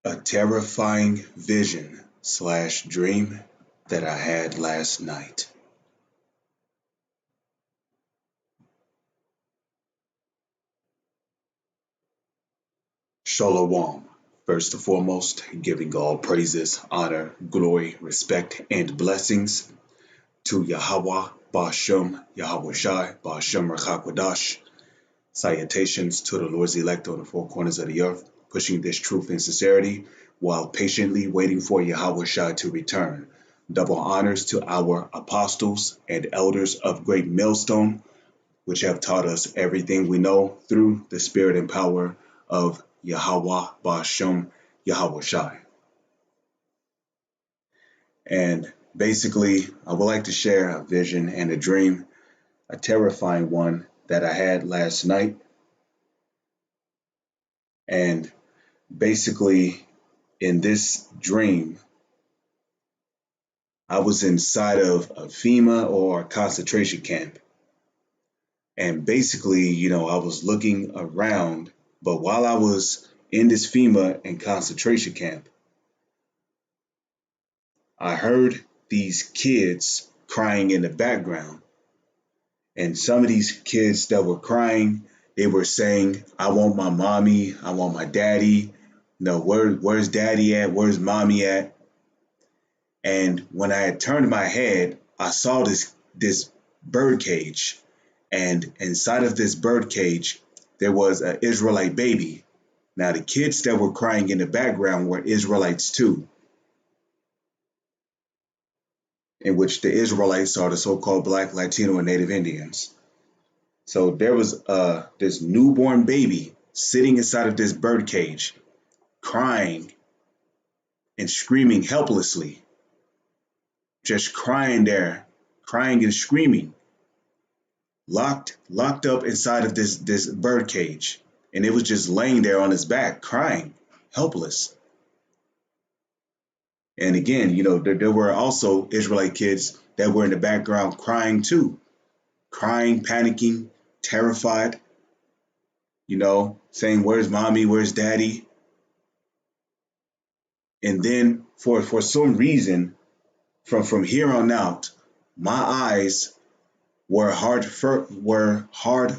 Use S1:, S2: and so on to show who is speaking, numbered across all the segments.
S1: A terrifying vision slash dream that I had last night. Shalom. First and foremost, giving all praises, honor, glory, respect, and blessings to Yahweh, Ba'ashem, Yahweh Shai, Ba'ashem Rachakwadash. Salutations to the Lord's elect on the four corners of the earth, pushing this truth in sincerity while patiently waiting for Yahweh Shai to return. Double honors to our apostles and elders of Great Millstone, which have taught us everything we know through the spirit and power of Yahweh Ba'ashem Yahweh Shai. And basically, I would like to share a vision and a dream, a terrifying one that I had last night. And basically, in this dream, I was inside of a FEMA or a concentration camp. And basically, I was looking around, but while I was in this FEMA and concentration camp, I heard these kids crying in the background. And some of these kids that were crying, they were saying, I want my mommy, I want my daddy. Where's daddy at? Where's mommy at? And when I had turned my head, I saw this bird cage. And inside of this bird cage, there was an Israelite baby. Now, the kids that were crying in the background were Israelites too, in which the Israelites are the so-called Black, Latino, and Native Indians. So there was this newborn baby sitting inside of this bird cage, crying and screaming helplessly, just crying there, crying and screaming, locked up inside of this bird cage. And it was just laying there on its back, crying, helpless. And again, there were also Israelite kids that were in the background crying too, crying, panicking, terrified, saying, where's mommy, where's daddy? And then for some reason, from here on out, my eyes were hard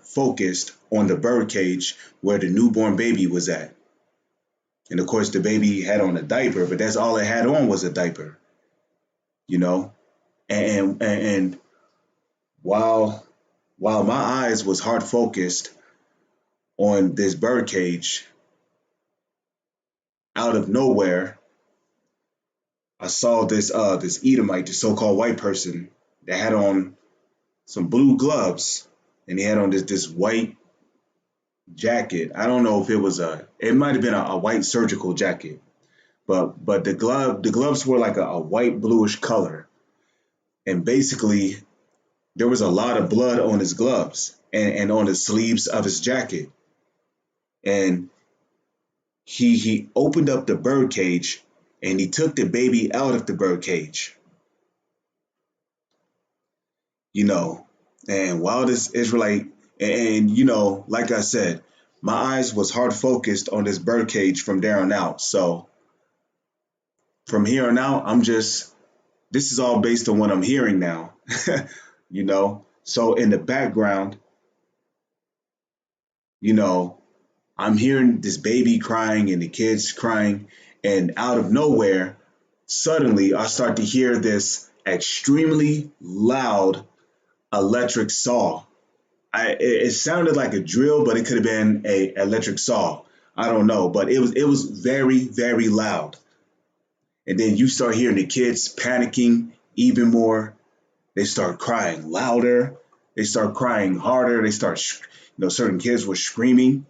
S1: focused on the bird cage where the newborn baby was at. And of course, the baby had on a diaper, but that's all it had on was a diaper, And while my eyes was hard focused on this bird cage, out of nowhere, I saw this Edomite, the so-called white person, that had on some blue gloves, and he had on this white jacket. I don't know if it might have been a white surgical jacket, but the gloves were like a white bluish color, and basically there was a lot of blood on his gloves and on the sleeves of his jacket, and he opened up the bird cage and he took the baby out of the bird cage, and while this Israelite, and like I said, my eyes was hard focused on this bird cage from there on out. So from here on out, this is all based on what I'm hearing now, So in the background, I'm hearing this baby crying and the kids crying, and out of nowhere, suddenly I start to hear this extremely loud electric saw. It sounded like a drill, but it could have been a electric saw. I don't know, but it was very, very loud. And then you start hearing the kids panicking even more. They start crying louder. They start crying harder. They start, certain kids were screaming.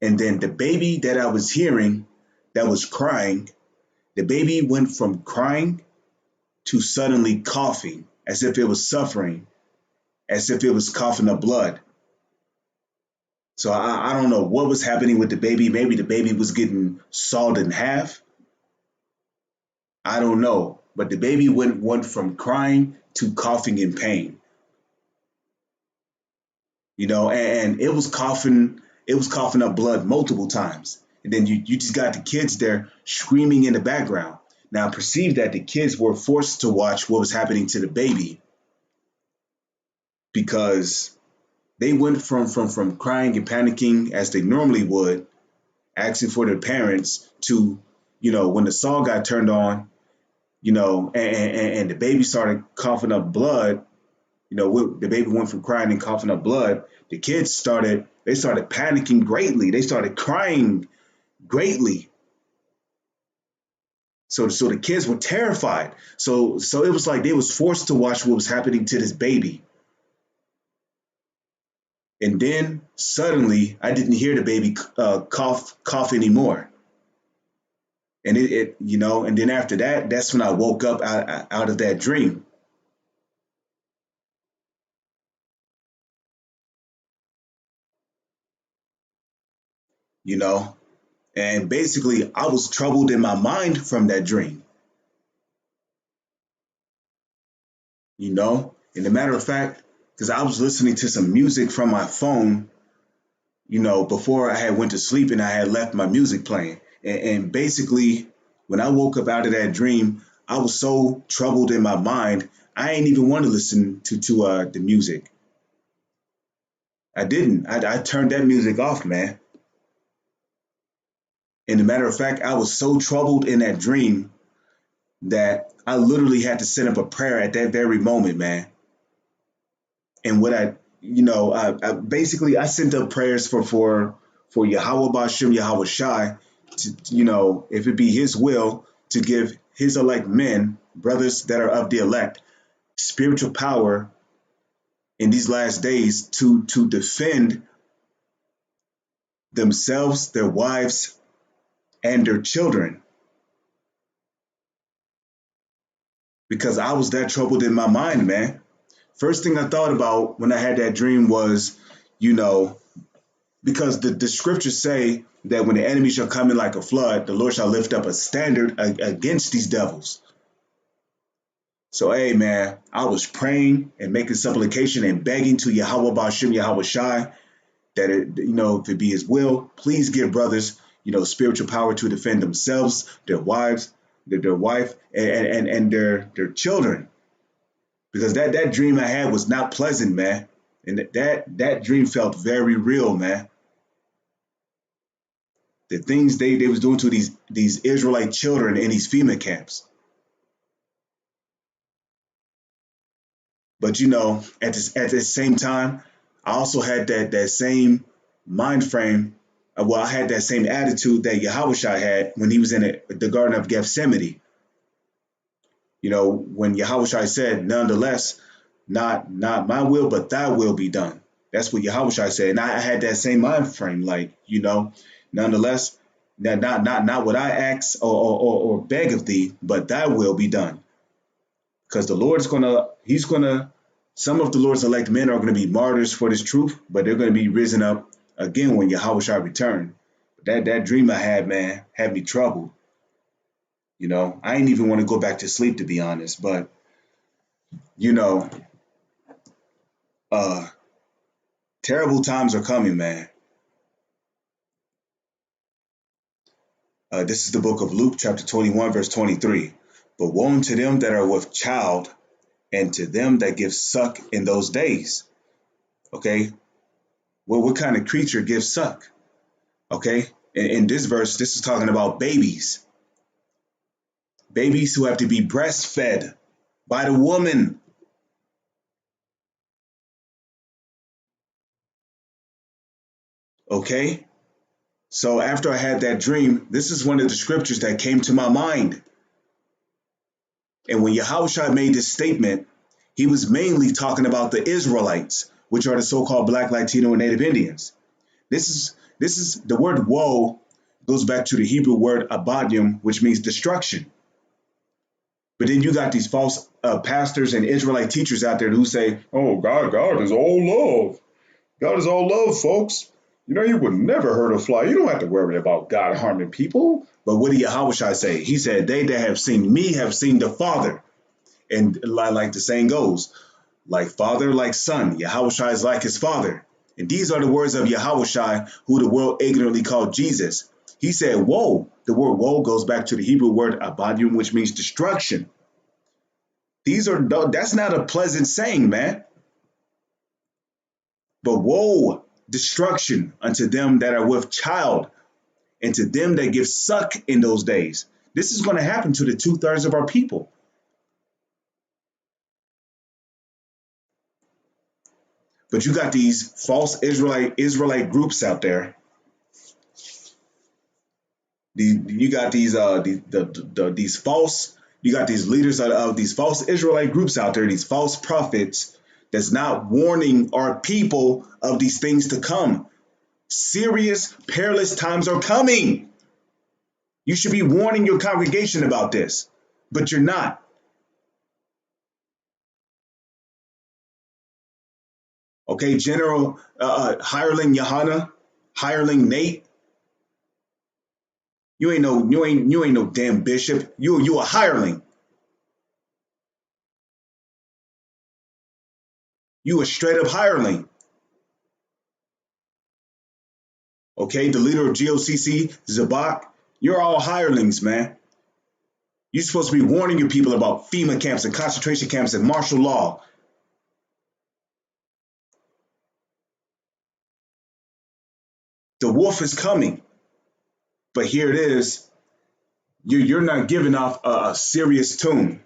S1: And then the baby that I was hearing that was crying, the baby went from crying to suddenly coughing as if it was suffering, as if it was coughing up blood. So I don't know what was happening with the baby. Maybe the baby was getting sawed in half. I don't know. But the baby went from crying to coughing in pain. And it was coughing up blood multiple times. And then you just got the kids there screaming in the background. Now, perceive that the kids were forced to watch what was happening to the baby because they went from crying and panicking as they normally would, asking for their parents to, when the song got turned on, and the baby started coughing up blood, the baby went from crying and coughing up blood. The kids started panicking greatly. They started crying greatly. So the kids were terrified. So it was like they was forced to watch what was happening to this baby. And then suddenly I didn't hear the baby cough anymore. And and then after that, that's when I woke up out of that dream. you know, and basically I was troubled in my mind from that dream, And a matter of fact, because I was listening to some music from my phone, before I had went to sleep and I had left my music playing. And basically, when I woke up out of that dream, I was so troubled in my mind, I ain't even want to listen to the music. I didn't. I turned that music off, man. And a matter of fact, I was so troubled in that dream that I literally had to set up a prayer at that very moment, man. And what I basically I sent up prayers for Yahweh Bashem Yahweh Shai to, if it be His will to give His elect men, brothers that are of the elect, spiritual power in these last days to defend themselves, their wives, and their children. Because I was that troubled in my mind, man. First thing I thought about when I had that dream was, you know, because the scriptures say that when the enemy shall come in like a flood, the Lord shall lift up a standard against these devils. So, hey, man, I was praying and making supplication and begging to Yahweh Bashem Yahweh Shai that, if it be His will, please give brothers, spiritual power to defend themselves, their wives, their wife, and their children. Because that dream I had was not pleasant, man. And that dream felt very real, man. The things they was doing to these Israelite children in these FEMA camps. But at the same time, I also had that same mind frame. Well, I had that same attitude that Yahushua had when He was in the Garden of Gethsemane. When Yahushua said, "Nonetheless, not my will, but Thy will be done." That's what Yahushua said, and I had that same mind frame, nonetheless, not what I ask or beg of Thee, but Thy will be done. Because the Lord's some of the Lord's elect men are gonna be martyrs for this truth, but they're gonna be risen up again when Yahushua return. That dream I had, man, had me troubled. I ain't even want to go back to sleep, to be honest, but uh terrible times are coming, man. This is the book of Luke, chapter 21, verse 23. But woe unto them that are with child, and to them that give suck in those days. Okay? Well, what kind of creature gives suck? Okay? In this verse, this is talking about babies. Babies who have to be breastfed by the woman. Okay? So after I had that dream, this is one of the scriptures that came to my mind. And when Yahushua made this statement, He was mainly talking about the Israelites, which are the so-called Black, Latino, and Native Indians. This is the word woe goes back to the Hebrew word abadim, which means destruction. But then you got these false pastors and Israelite teachers out there who say, "Oh, God is all love. God is all love, folks. You would never hurt a fly. You don't have to worry about God harming people." But what did Yahushua say? He said, "They that have seen me have seen the Father." And like the saying goes, like father, like son, Yahushua is like His Father. And these are the words of Yahushua, who the world ignorantly called Jesus. He said, woe. The word woe goes back to the Hebrew word abadium, which means destruction. That's not a pleasant saying, man. But woe, destruction unto them that are with child, and to them that give suck in those days. This is going to happen to the 2/3 of our people. But you got these false Israelite groups out there. You got these false. You got these leaders of these false Israelite groups out there. These false prophets that's not warning our people of these things to come. Serious, perilous times are coming. You should be warning your congregation about this, but you're not. Okay, General Hireling Yohana, Hireling Nate. You ain't no damn bishop. You a hireling. You a straight up hireling. Okay, the leader of GOCC, Zabak, you're all hirelings, man. You're supposed to be warning your people about FEMA camps and concentration camps and martial law. The wolf is coming. But here it is. You're not giving off a serious tune.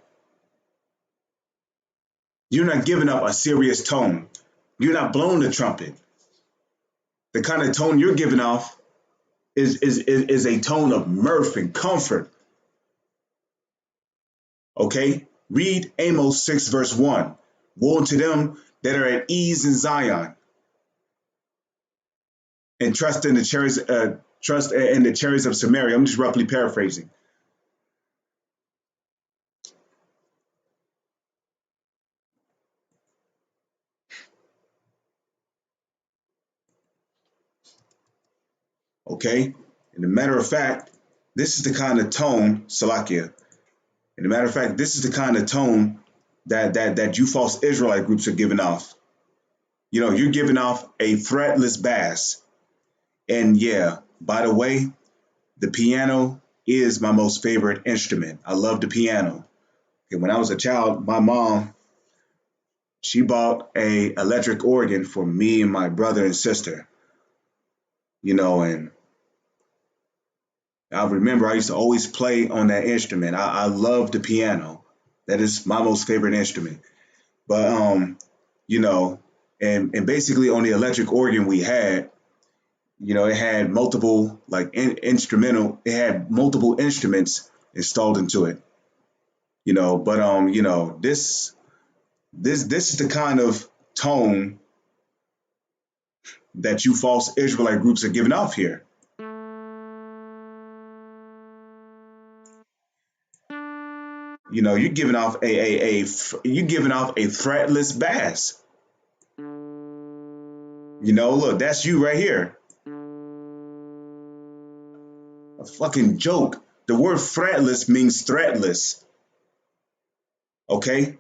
S1: You're not giving up a serious tone. You're not blowing the trumpet. The kind of tone you're giving off is a tone of mirth and comfort. Okay? Read Amos 6, verse 1. Woe unto them that are at ease in Zion, and trust in the chariots of Samaria. I'm just roughly paraphrasing. Okay? And a matter of fact, this is the kind of tone, Salakia. And a matter of fact, this is the kind of tone that you false Israelite groups are giving off. You know, you're giving off a fretless bass. And yeah, by the way, the piano is my most favorite instrument. I love the piano. Okay, when I was a child, my mom, she bought a electric organ for me and my brother and sister. You know, and I remember I used to always play on that instrument. I love the piano. That is my most favorite instrument. But you know, and basically on the electric organ we had, you know, it had multiple like instrumental. It had multiple instruments installed into it. You know, but you know, this is the kind of tone that you false Israelite groups are giving off here. You know, you're giving off you're giving off a fretless bass. You know, look, that's you right here. A fucking joke. The word fretless means threatless. Okay?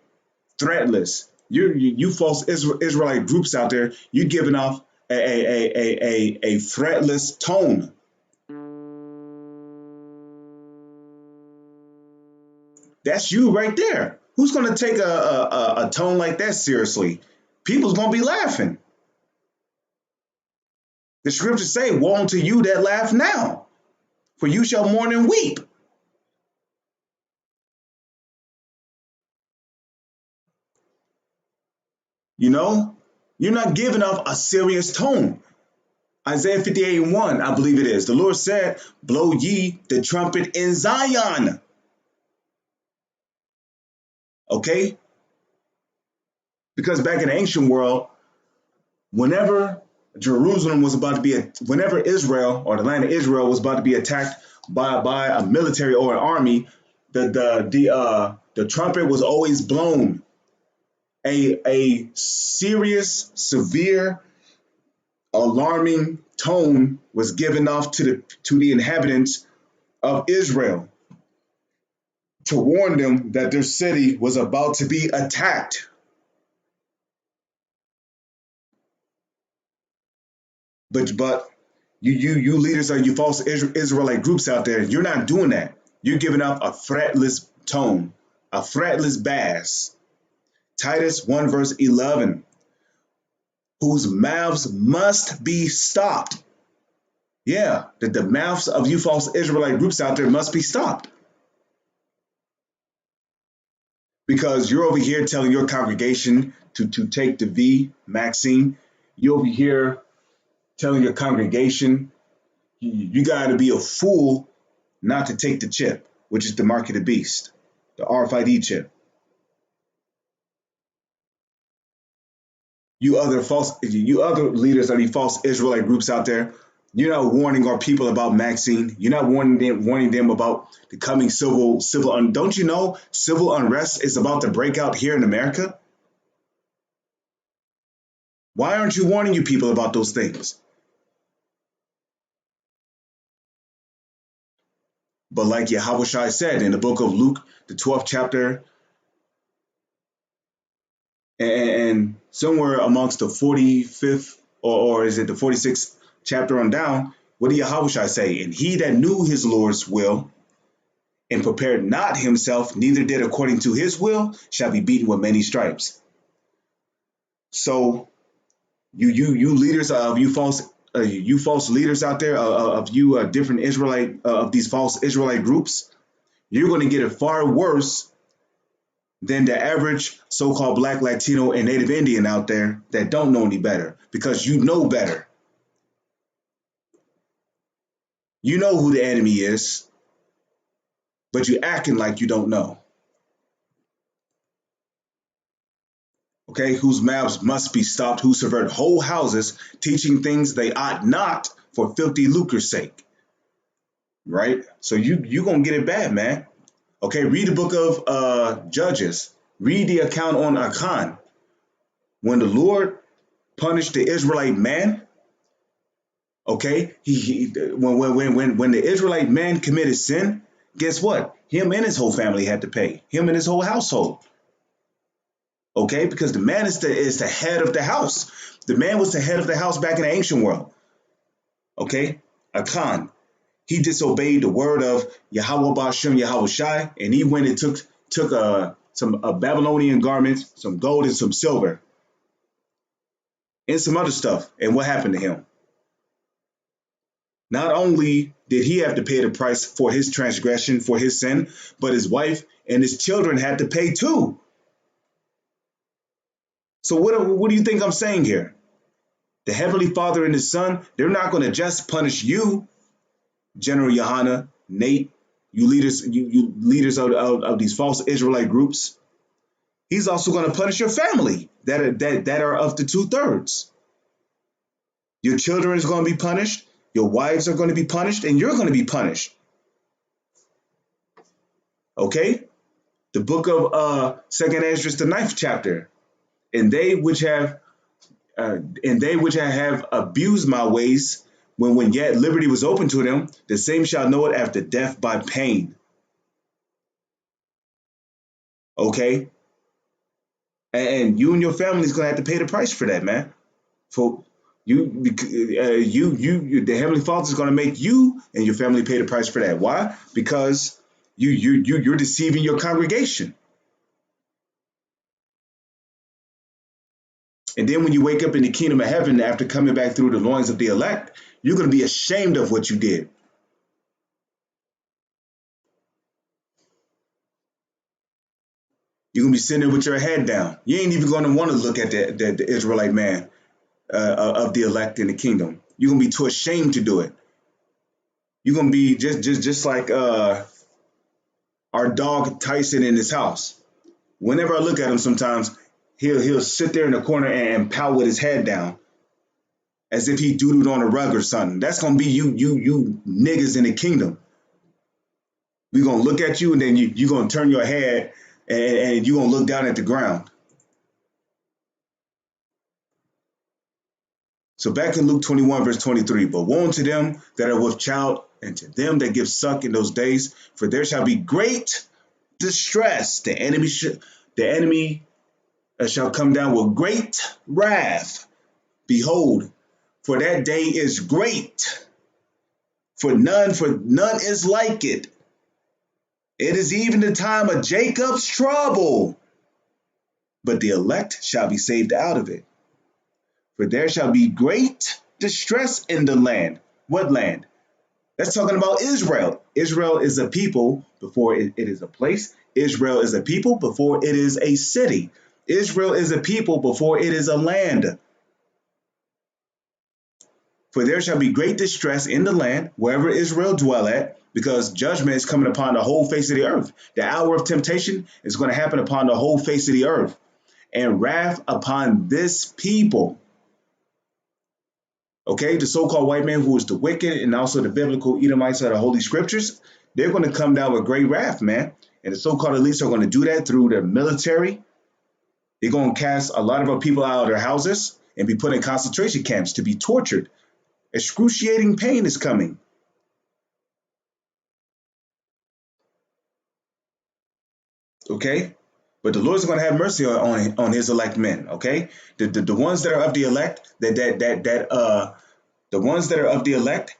S1: Threatless. You false Israelite groups out there, you're giving off a fretless tone. That's you right there. Who's going to take a tone like that seriously? People's going to be laughing. The scriptures say, woe unto you that laugh now, for you shall mourn and weep. You know, you're not giving off a serious tone. Isaiah 58:1, I believe it is. The Lord said, blow ye the trumpet in Zion. Okay? Because back in the ancient world, whenever whenever Israel or the land of Israel was about to be attacked by a military or an army, the trumpet was always blown. A serious, severe, alarming tone was given off to the inhabitants of Israel to warn them that their city was about to be attacked. But You leaders of you false Israelite groups out there, you're not doing that. You're giving up a fretless tone, a fretless bass. Titus 1 verse 11, whose mouths must be stopped. Yeah, that the mouths of you false Israelite groups out there must be stopped. Because you're over here telling your congregation to take the V, Maxine. You're over here telling your congregation you got to be a fool not to take the chip, which is the mark of the beast, the RFID chip. You other leaders of these false Israelite groups out there, you're not warning our people about Maxine. You're not warning them about the coming don't you know civil unrest is about to break out here in America? Why aren't you warning you people about those things? But like Yahawadah said in the book of Luke, the 12th chapter, and somewhere amongst the 45th or is it the 46th chapter on down, what did Yahawadah say? And he that knew his Lord's will and prepared not himself, neither did according to his will, shall be beaten with many stripes. So you leaders of you false leaders out there of you different Israelite of these false Israelite groups, you're going to get it far worse than the average so-called Black, Latino, and Native Indian out there that don't know any better, because you know better. You know who the enemy is, but you acting like you don't know. Okay, whose mouths must be stopped, who subvert whole houses, teaching things they ought not for filthy lucre's sake. Right? So you gonna get it bad, man. Okay, read the book of Judges. Read the account on Achan. When the Lord punished the Israelite man, okay, when the Israelite man committed sin, guess what? Him and his whole family had to pay. Him and his whole household. Okay, because the man is the head of the house. The man was the head of the house back in the ancient world. Okay, Achan. He disobeyed the word of Yahweh Bashem Yahawadah, and he went and took some Babylonian garments, some gold and some silver, and some other stuff. And what happened to him? Not only did he have to pay the price for his transgression, for his sin, but his wife and his children had to pay too. So what do you think I'm saying here? The Heavenly Father and His Son, they're not going to just punish you, General Yohana, Nate, you leaders of these false Israelite groups. He's also going to punish your family that are of the 2/3. Your children is going to be punished, your wives are going to be punished, and you're going to be punished. Okay? The book of 2nd Esdras, the 9th chapter. And they which have abused my ways, when yet liberty was open to them, the same shall know it after death by pain. Okay? And you and your family is gonna have to pay the price for that, man. For the Heavenly Father is gonna make you and your family pay the price for that. Why? Because you're deceiving your congregation. And then when you wake up in the kingdom of heaven after coming back through the loins of the elect, you're going to be ashamed of what you did. You're going to be sitting there with your head down. You ain't even going to want to look at the Israelite man of the elect in the kingdom. You're going to be too ashamed to do it. You're going to be just like our dog Tyson in his house. Whenever I look at him sometimes, he'll sit there in the corner and pout with his head down, as if he doodled on a rug or something. That's gonna be you niggas in the kingdom. We're gonna look at you, and then you're gonna turn your head and you're gonna look down at the ground. So back in Luke 21, verse 23, but woe unto them that are with child, and to them that give suck in those days, for there shall be great distress. The enemy shall come down with great wrath. Behold, for that day is great. For none is like it. It is even the time of Jacob's trouble, but the elect shall be saved out of it. For there shall be great distress in the land. What land? That's talking about Israel. Israel is a people before it is a place. Israel is a people before it is a city. Israel is a people before it is a land. For there shall be great distress in the land, wherever Israel dwell at, because judgment is coming upon the whole face of the earth. The hour of temptation is going to happen upon the whole face of the earth, and wrath upon this people. Okay, the so-called white man who is the wicked and also the biblical Edomites of the Holy Scriptures, they're going to come down with great wrath, man. And the so-called elites are going to do that through their military. They're going to cast a lot of our people out of their houses and be put in concentration camps to be tortured. Excruciating pain is coming. Okay? But the Lord's going to have mercy on his elect men, okay? The ones that are of the elect, the ones that are of the elect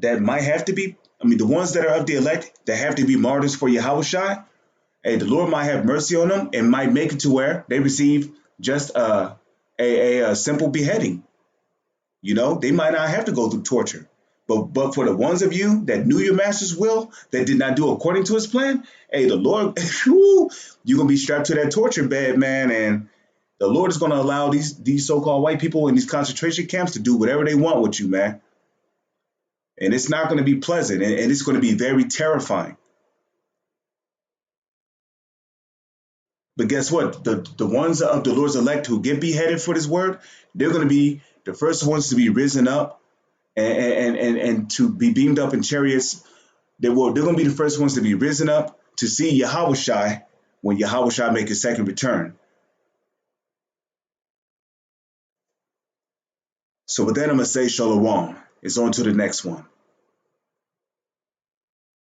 S1: that might have to be, the ones that are of the elect that have to be martyrs for Yahawadah, hey, the Lord might have mercy on them and might make it to where they receive just a simple beheading. You know, they might not have to go through torture. But for the ones of you that knew your master's will, that did not do according to his plan, hey, the Lord, you're going to be strapped to that torture bed, man. And the Lord is going to allow these so-called white people in these concentration camps to do whatever they want with you, man. And it's not going to be pleasant, and it's going to be very terrifying. But guess what? The ones of the Lord's elect who get beheaded for this word, they're going to be the first ones to be risen up and to be beamed up in chariots. They're going to be the first ones to be risen up to see Yahawadah when Yahawadah make his second return. So with that, I'm going to say shalom. It's on to the next one.